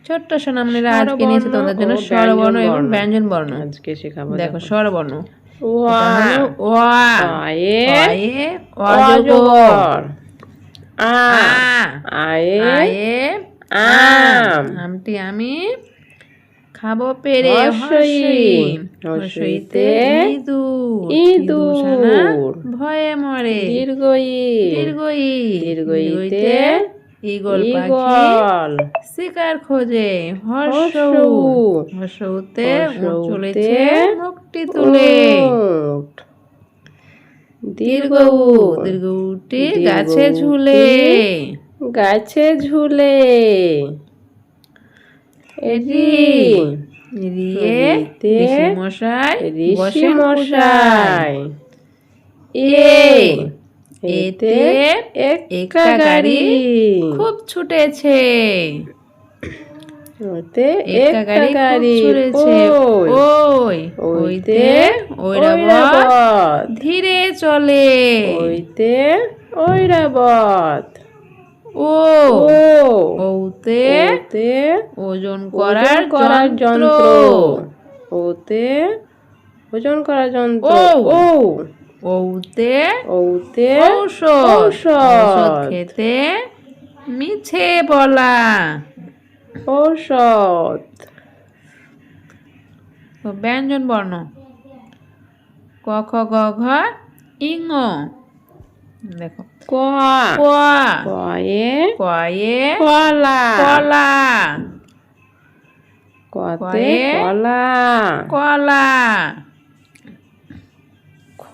ছোট্ট সোনামণিরা আজকে নিয়েছে তোমাদের জন্য স্বরবর্ণ এবং ব্যঞ্জন বর্ণ। আজকে শেখাবো। দেখো স্বরবর্ণ। ওয়া, ওয়া, অয়ে, অয়ে, অজগর, আ, আয়ে, আয়ে, আম, আমটি আমি খাবো পেরে। হর্ষই, হর্ষইতে ইঁদুর, ইঁদুর, ভয়ে মরে। দীর্ঘই, দীর্ঘই, দীর্ঘইতে ঈগল পাখি ঈগল, শিকার খোঁজে। হর্ষউ, হর্ষউতে উট হর্ষউতে চলেছে মুখটি তুলে। উট, দীর্ঘ উ, দীর্ঘ উটি গাছে ঝুলে। গাছে ঝুলে। রি, রিয়ে ঋষি মশাই ঋষি মশাই। এ, এতে একা গাড়ি খুব ছুটেছে। ওতে একা গাড়ি ছুটেছে। ওই, ওইতে ঐরাবত ধীরে চলে। ওইতে ঐরাবত। ও, ওতে ওজন করার করার যন্ত্র। ওতে ওজন করার যন্ত্র। ও, ওতে ঔষধ খেতে মিছে বলা। ঔষধ। ব্যঞ্জন বর্ণ। ক খ গ ঘ ইঙ। দেখো ক, কয়ে, কলা, কতে কলা, কলা। খ,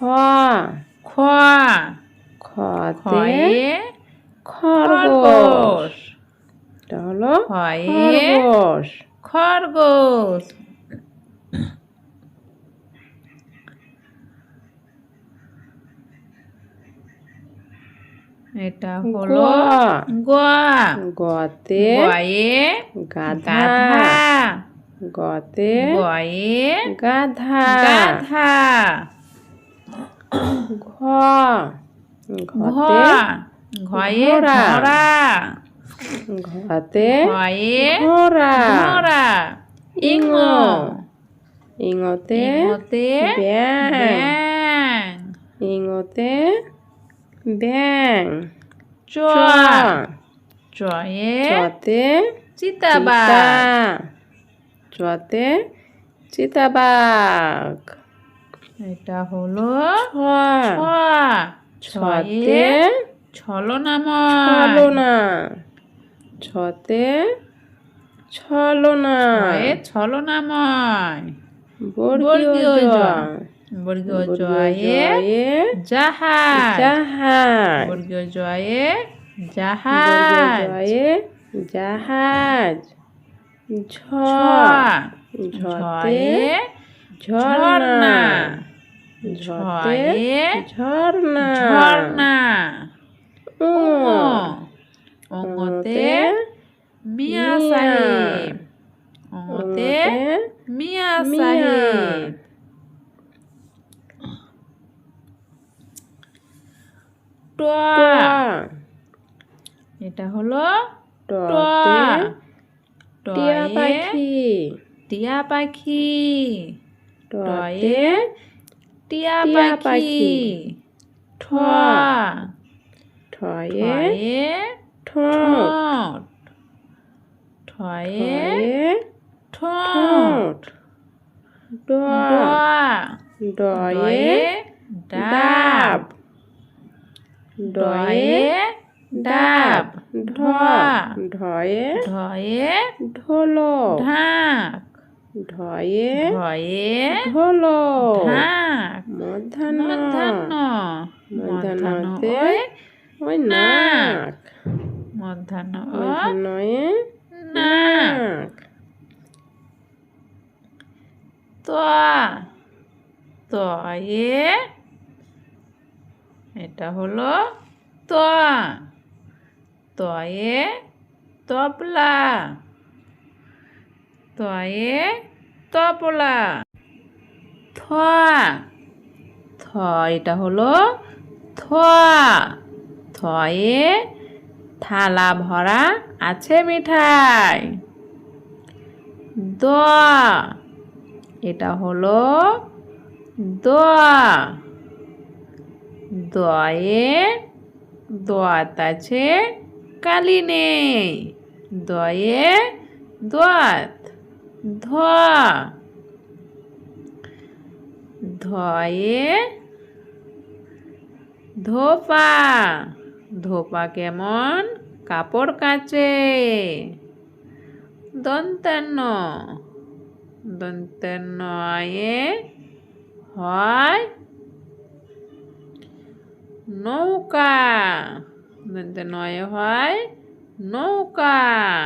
খতে খরগোশ। এটা হলো খরগোশ। খরগোশ। এটা হলো গতে গাধা, গতে গাধা। ঘ, ঘয়ে ঘোড়া, ঘতে ঘোড়া। ইঙ, ইঙতে ব্যাং, ইঙতে ব্যাং। চ, চয়ে চতে চিতাবাঘ। চতে চিতাবাঘ। এটা হলো ছ, ছতে ছলনা। ছতে ছলনা। ছলনাময়। বর্গীয় জ, বর্গীয় জয়ে জাহাজ। বর্গীয় জয়ে জাহাজ। ঝ, ঝতে ঝর্ণা। ঝতে ঝর্ণা। অঙ্গতে মিয়া সাহেব। মিয়া সাহেব। ট, এটা হলো টিয়া পাখি। টিয়া পাখি। টয়ে টিয়া পাখি। ঠ, ঠয়ে ঠোঁট। ঠয়ে ঠোঁট। ড, ডয়ে ডাব। ডাব। ঢ, ঢয়ে ঢোলক। ঢাক। ঢয়ে ঢোলক। ঢাক। মধ্যাহ্নতে নাক। মধ্যাহ্নয়ে নাক। তয়ে এটা হলো তয়ে তবলা। থ, এটা হলো থয়ে থালা ভরা আছে মিঠাই। দ, এটা হলো দোয়া। দয়ে দোয়াত আছে কালি নেই, দয়ে দোয়াত। ধোয়া, ধয়ে ধোপা। ধোপা কেমন কাপড় কাচে। দন্তান্ন, দন্তান্ন আয়ে হয় নৌকা। দন্তান্ন আয়ে হয় নৌকা।